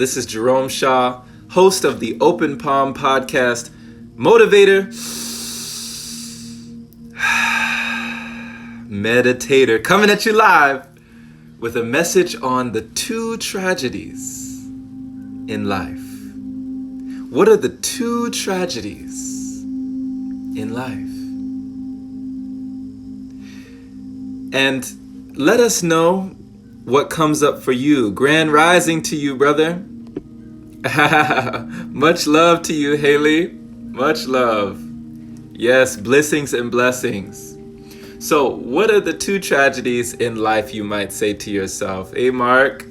This is Jerome Shaw, host of the Open Palm Podcast, motivator, meditator, coming at you live with a message on the two tragedies in life. What are the two tragedies in life? And let us know what comes up for you. Grand rising to you, brother. Much love to you, Haley. Much love. Yes, blessings and blessings. So, what are the two tragedies in life, you might say to yourself? Hey, Mark,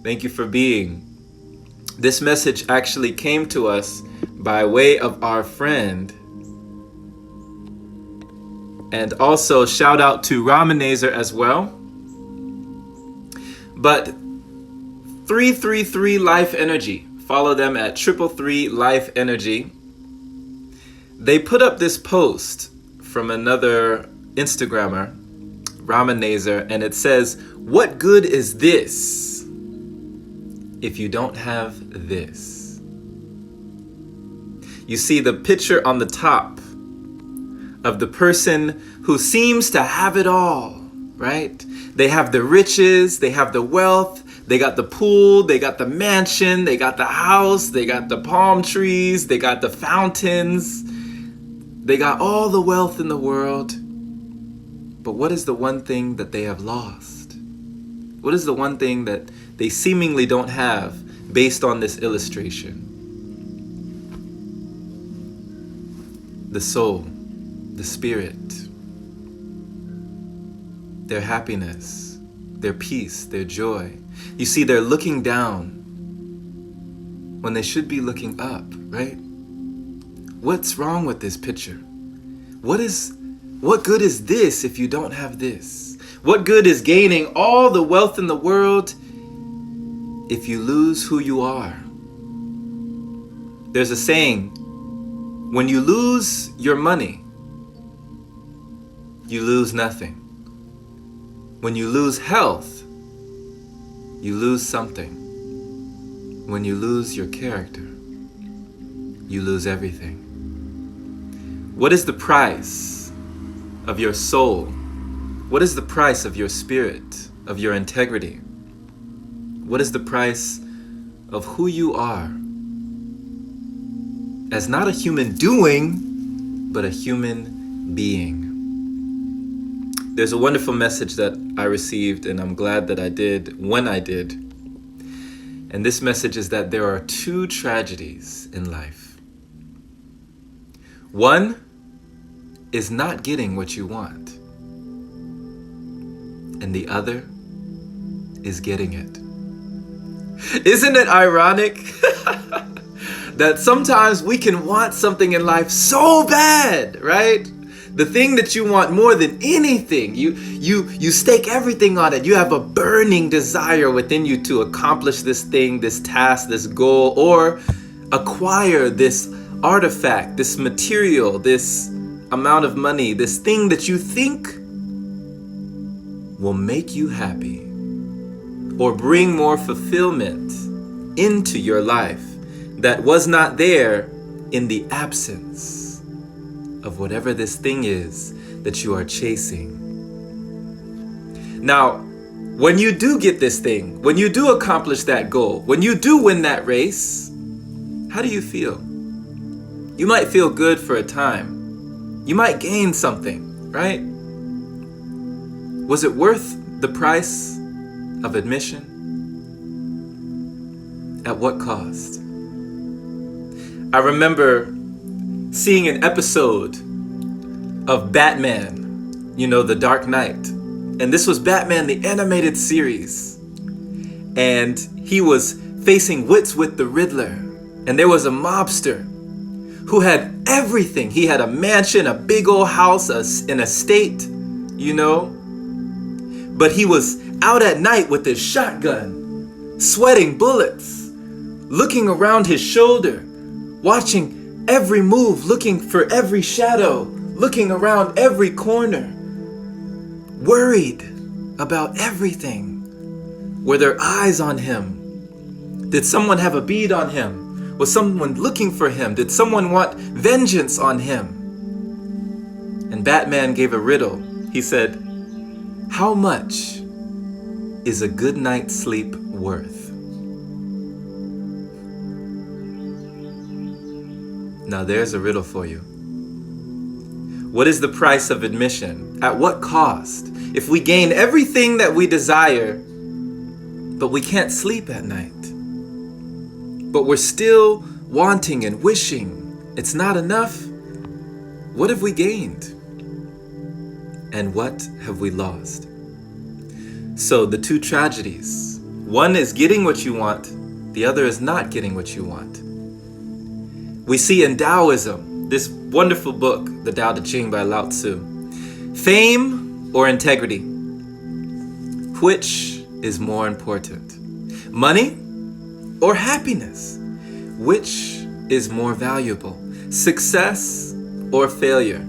thank you for being. This message actually came to us by way of our friend. And also, shout out to Ramanazer as well. But 333 Life Energy, follow them at 333 Life Energy. They put up this post from another Instagrammer, Ramanazer, and it says, "What good is this if you don't have this?" You see the picture on the top of the person who seems to have it all, right? They have the riches, they have the wealth, they got the pool, they got the mansion, they got the house, they got the palm trees, they got the fountains, they got all the wealth in the world. But what is the one thing that they have lost? What is the one thing that they seemingly don't have based on this illustration? The soul, the spirit, their happiness, their peace, their joy. You see, they're looking down when they should be looking up, right? What's wrong with this picture? What good is this if you don't have this? What good is gaining all the wealth in the world if you lose who you are? There's a saying, when you lose your money, you lose nothing. When you lose health, you lose something. When you lose your character, you lose everything. What is the price of your soul? What is the price of your spirit, of your integrity? What is the price of who you are as not a human doing, but a human being? There's a wonderful message that I received, and I'm glad that I did when I did. And this message is that there are two tragedies in life. One is not getting what you want, and the other is getting it. Isn't it ironic that sometimes we can want something in life so bad, right? The thing that you want more than anything, you stake everything on it. You have a burning desire within you to accomplish this thing, this task, this goal, or acquire this artifact, this material, this amount of money, this thing that you think will make you happy or bring more fulfillment into your life that was not there in the absence of whatever this thing is that you are chasing. Now, when you do get this thing, when you do accomplish that goal, when you do win that race, how do you feel? You might feel good for a time. You might gain something, right? Was it worth the price of admission? At what cost? I remember seeing an episode of Batman, The Dark Knight. And this was Batman, the animated series. And he was facing wits with the Riddler. And there was a mobster who had everything. He had a mansion, a big old house, an estate, But he was out at night with his shotgun, sweating bullets, looking around his shoulder, watching every move, looking for every shadow, looking around every corner, worried about everything. Were there eyes on him? Did someone have a bead on him? Was someone looking for him? Did someone want vengeance on him? And Batman gave a riddle. He said, "How much is a good night's sleep worth?" Now there's a riddle for you. What is the price of admission? At what cost? If we gain everything that we desire, but we can't sleep at night, but we're still wanting and wishing it's not enough, what have we gained? And what have we lost? So the two tragedies, one is getting what you want, the other is not getting what you want. We see in Taoism, this wonderful book, The Tao Te Ching by Lao Tzu, fame or integrity? Which is more important? Money or happiness? Which is more valuable? Success or failure?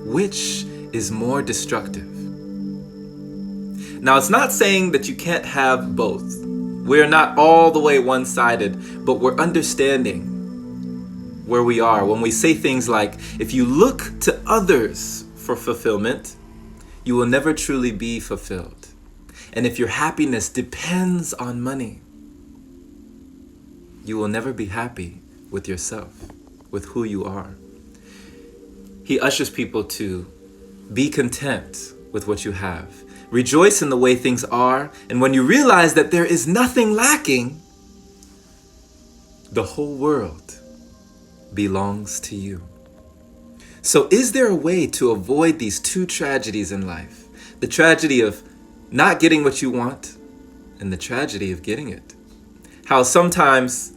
Which is more destructive? Now, it's not saying that you can't have both. We're not all the way one-sided, but we're understanding where we are when we say things like, if you look to others for fulfillment, you will never truly be fulfilled. And if your happiness depends on money, you will never be happy with yourself, with who you are. He ushers people to be content with what you have. Rejoice in the way things are, and when you realize that there is nothing lacking, the whole world belongs to you. So is there a way to avoid these two tragedies in life? The tragedy of not getting what you want and the tragedy of getting it. How sometimes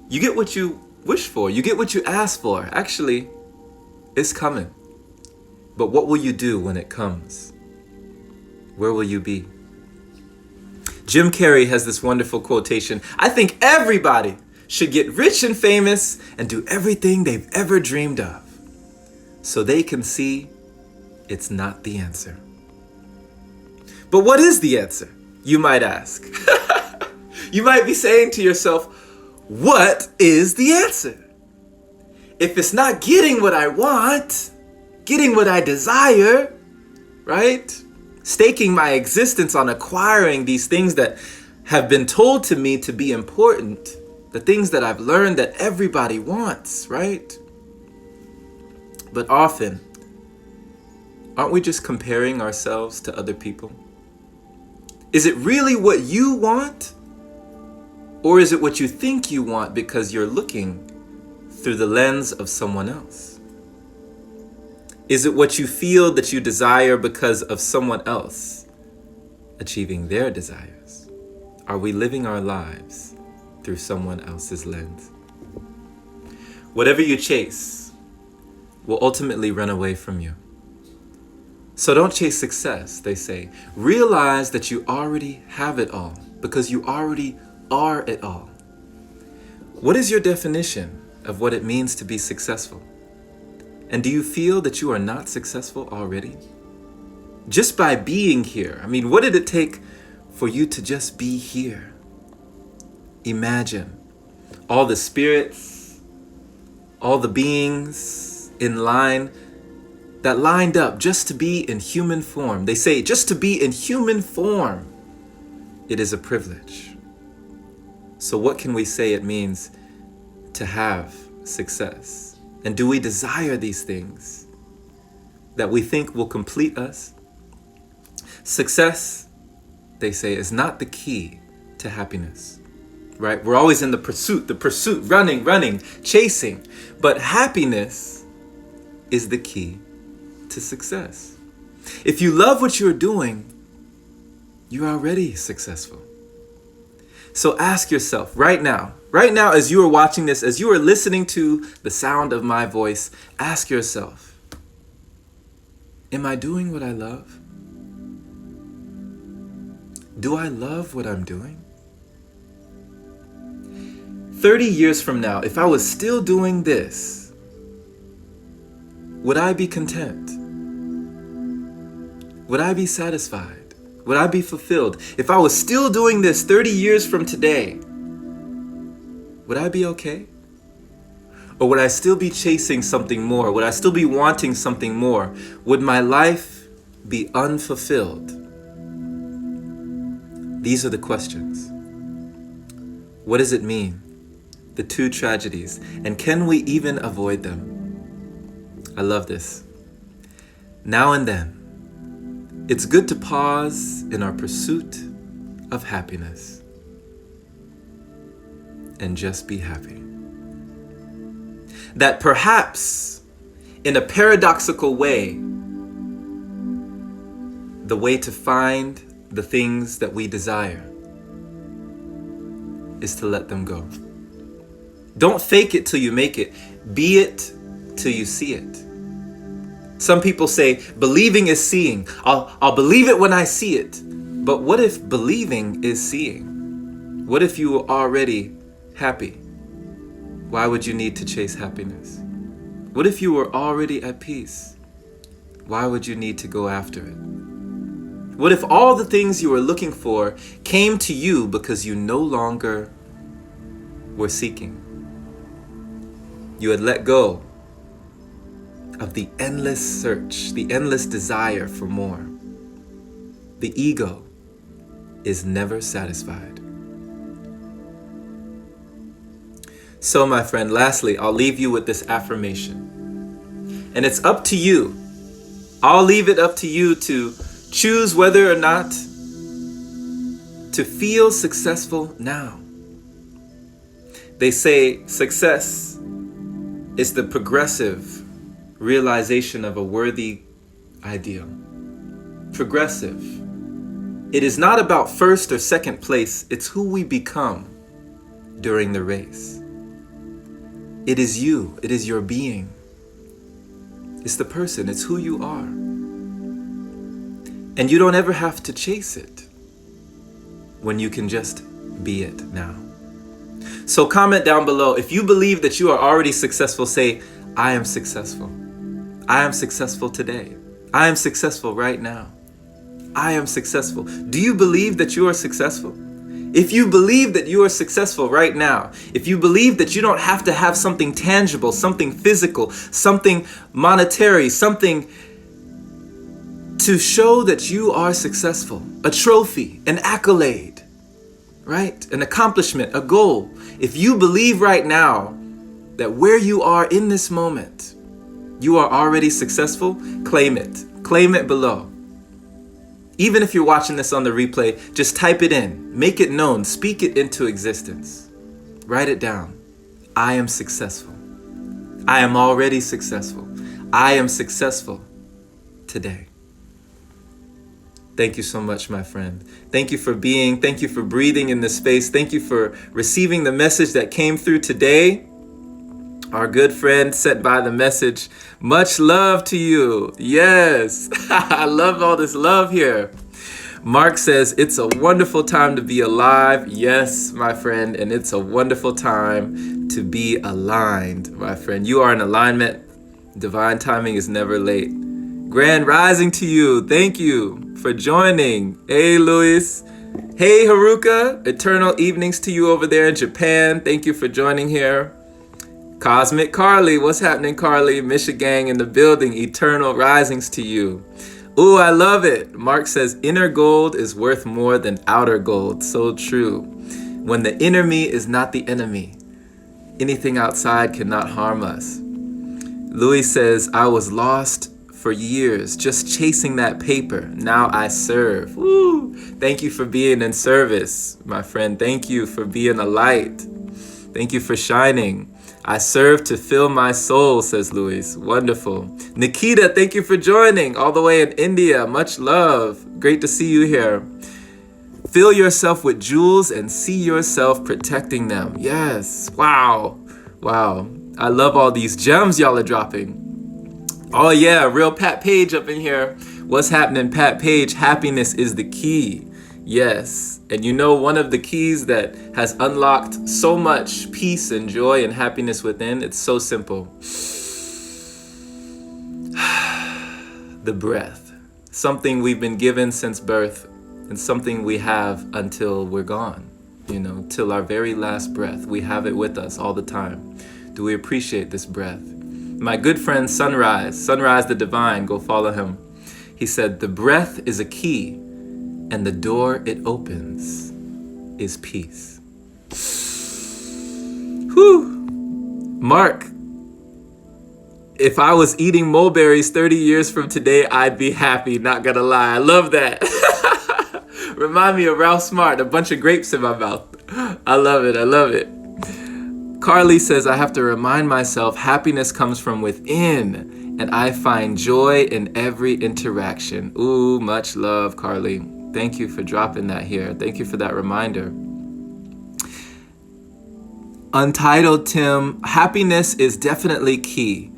you get what you wish for, you get what you ask for. Actually, it's coming. But what will you do when it comes? Where will you be? Jim Carrey has this wonderful quotation. I think everybody should get rich and famous and do everything they've ever dreamed of, so they can see it's not the answer. But what is the answer, you might ask? You might be saying to yourself, what is the answer? If it's not getting what I want, getting what I desire, right? Staking my existence on acquiring these things that have been told to me to be important, the things that I've learned that everybody wants, right? But often, aren't we just comparing ourselves to other people? Is it really what you want? Or is it what you think you want because you're looking through the lens of someone else? Is it what you feel that you desire because of someone else achieving their desires? Are we living our lives through someone else's lens? Whatever you chase will ultimately run away from you. So don't chase success, they say. Realize that you already have it all because you already are it all. What is your definition of what it means to be successful? And do you feel that you are not successful already? Just by being here. I mean, what did it take for you to just be here? Imagine all the spirits, all the beings in line that lined up just to be in human form. They say just to be in human form, it is a privilege. So what can we say it means to have success? And do we desire these things that we think will complete us? Success, they say, is not the key to happiness, right? We're always in the pursuit, running, chasing. But happiness is the key to success. If you love what you're doing, you're already successful. So ask yourself right now as you are watching this, as you are listening to the sound of my voice, ask yourself, am I doing what I love? Do I love what I'm doing? 30 years from now, if I was still doing this, would I be content? Would I be satisfied? Would I be fulfilled? If I was still doing this 30 years from today, would I be okay? Or would I still be chasing something more? Would I still be wanting something more? Would my life be unfulfilled? These are the questions. What does it mean? The two tragedies. And can we even avoid them? I love this. Now and then, it's good to pause in our pursuit of happiness and just be happy. That perhaps, in a paradoxical way, the way to find the things that we desire is to let them go. Don't fake it till you make it. Be it till you see it. Some people say, believing is seeing. I'll believe it when I see it. But what if believing is seeing? What if you were already happy? Why would you need to chase happiness? What if you were already at peace? Why would you need to go after it? What if all the things you were looking for came to you because you no longer were seeking? You had let go of the endless search, the endless desire for more. The ego is never satisfied. So, my friend, lastly, I'll leave you with this affirmation. And it's up to you. I'll leave it up to you to choose whether or not to feel successful now. They say success is the progressive realization of a worthy ideal. Progressive. It is not about first or second place. It's who we become during the race. It is you. It is your being. It's the person. It's who you are. And you don't ever have to chase it when you can just be it now. So comment down below. If you believe that you are already successful, say, I am successful. I am successful today. I am successful right now. I am successful. Do you believe that you are successful? If you believe that you are successful right now, if you believe that you don't have to have something tangible, something physical, something monetary, something to show that you are successful, a trophy, an accolade, right? An accomplishment, a goal. If you believe right now that where you are in this moment, you are already successful, claim it. Claim it below. Even if you're watching this on the replay, just type it in, make it known, speak it into existence. Write it down. I am successful. I am already successful. I am successful today. Thank you so much, my friend. Thank you for being, thank you for breathing in this space. Thank you for receiving the message that came through today. Our good friend sent by the message. Much love to you. Yes, I love all this love here. Mark says, it's a wonderful time to be alive. Yes, my friend, and it's a wonderful time to be aligned, my friend. You are in alignment. Divine timing is never late. Grand rising to you. Thank you for joining. Hey, Luis. Hey, Haruka. Eternal evenings to you over there in Japan. Thank you for joining here. Cosmic Carly, what's happening, Carly? Michigang in the building, eternal risings to you. Ooh, I love it. Mark says, inner gold is worth more than outer gold. So true. When the inner me is not the enemy, anything outside cannot harm us. Louis says, I was lost for years, just chasing that paper. Now I serve. Woo! Thank you for being in service, my friend. Thank you for being a light. Thank you for shining. I serve to fill my soul, says Luis. Wonderful. Nikita, thank you for joining all the way in India. Much love. Great to see you here. Fill yourself with jewels and see yourself protecting them. Yes. Wow. Wow. I love all these gems y'all are dropping. Oh yeah, real Pat Page up in here. What's happening, Pat Page? Happiness is the key. Yes. And you know, one of the keys that has unlocked so much peace and joy and happiness within, it's so simple. The breath. Something we've been given since birth and something we have until we're gone. till our very last breath. We have it with us all the time. Do we appreciate this breath? My good friend Sunrise the Divine, go follow him. He said, the breath is a key, and the door it opens is peace. Whew. Mark, if I was eating mulberries 30 years from today, I'd be happy, not gonna lie. I love that. Remind me of Ralph Smart, a bunch of grapes in my mouth. I love it, I love it. Carly says, I have to remind myself happiness comes from within, and I find joy in every interaction. Ooh, much love, Carly. Thank you for dropping that here. Thank you for that reminder. Untitled Tim, happiness is definitely key.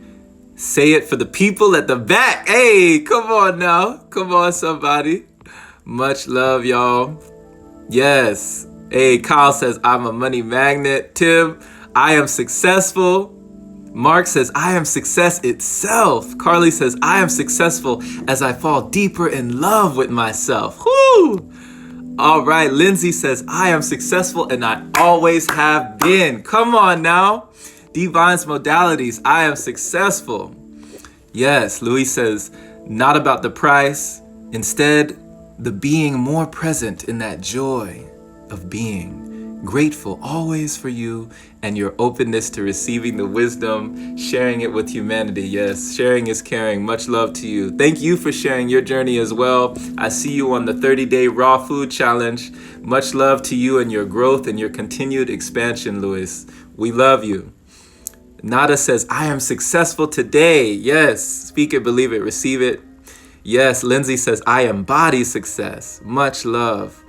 Say it for the people at the back. Hey, come on now. Come on, somebody. Much love, y'all. Yes. Hey, Kyle says, I'm a money magnet. Tim, I am successful. Mark says, I am success itself. Carly says, I am successful as I fall deeper in love with myself. Whoo! All right, Lindsay says, I am successful and I always have been. Come on now. Divine's modalities, I am successful. Yes, Louis says, not about the price. Instead, the being more present in that joy of being. Grateful always for you and your openness to receiving the wisdom, sharing it with humanity. Yes, sharing is caring. Much love to you. Thank you for sharing your journey as well. I see you on the 30-day raw food challenge. Much love to you and your growth and your continued expansion, Louis. We love you. Nada says, I am successful today. Yes, speak it, believe it, receive it. Yes, Lindsay says, I embody success. Much love.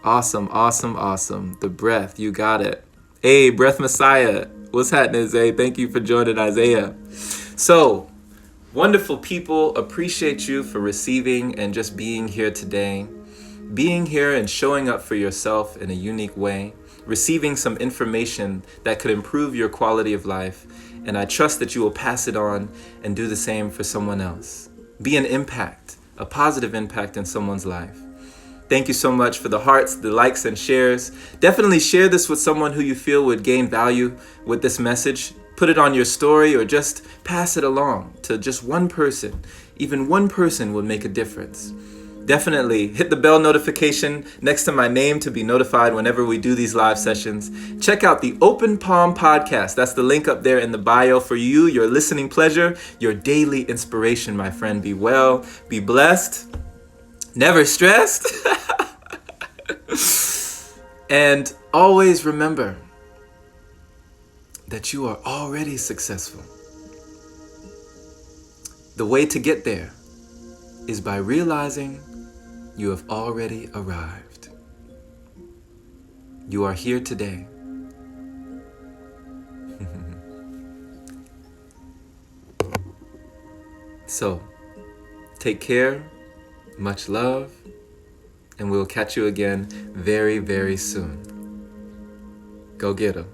Awesome, awesome, awesome. The breath, you got it. Hey, Breath Messiah. What's happening, Zay? Thank you for joining Isaiah. So, wonderful people, appreciate you for receiving and just being here today. Being here and showing up for yourself in a unique way. Receiving some information that could improve your quality of life. And I trust that you will pass it on and do the same for someone else. Be an impact, a positive impact in someone's life. Thank you so much for the hearts, the likes, and shares. Definitely share this with someone who you feel would gain value with this message. Put it on your story or just pass it along to just one person. Even one person would make a difference. Definitely hit the bell notification next to my name to be notified whenever we do these live sessions. Check out the Open Palm podcast. That's the link up there in the bio for you, your listening pleasure, your daily inspiration, my friend. Be well, be blessed. Never stressed. And always remember that you are already successful. The way to get there is by realizing you have already arrived. You are here today. So, take care. Much love, and we'll catch you again very, very soon. Go get 'em.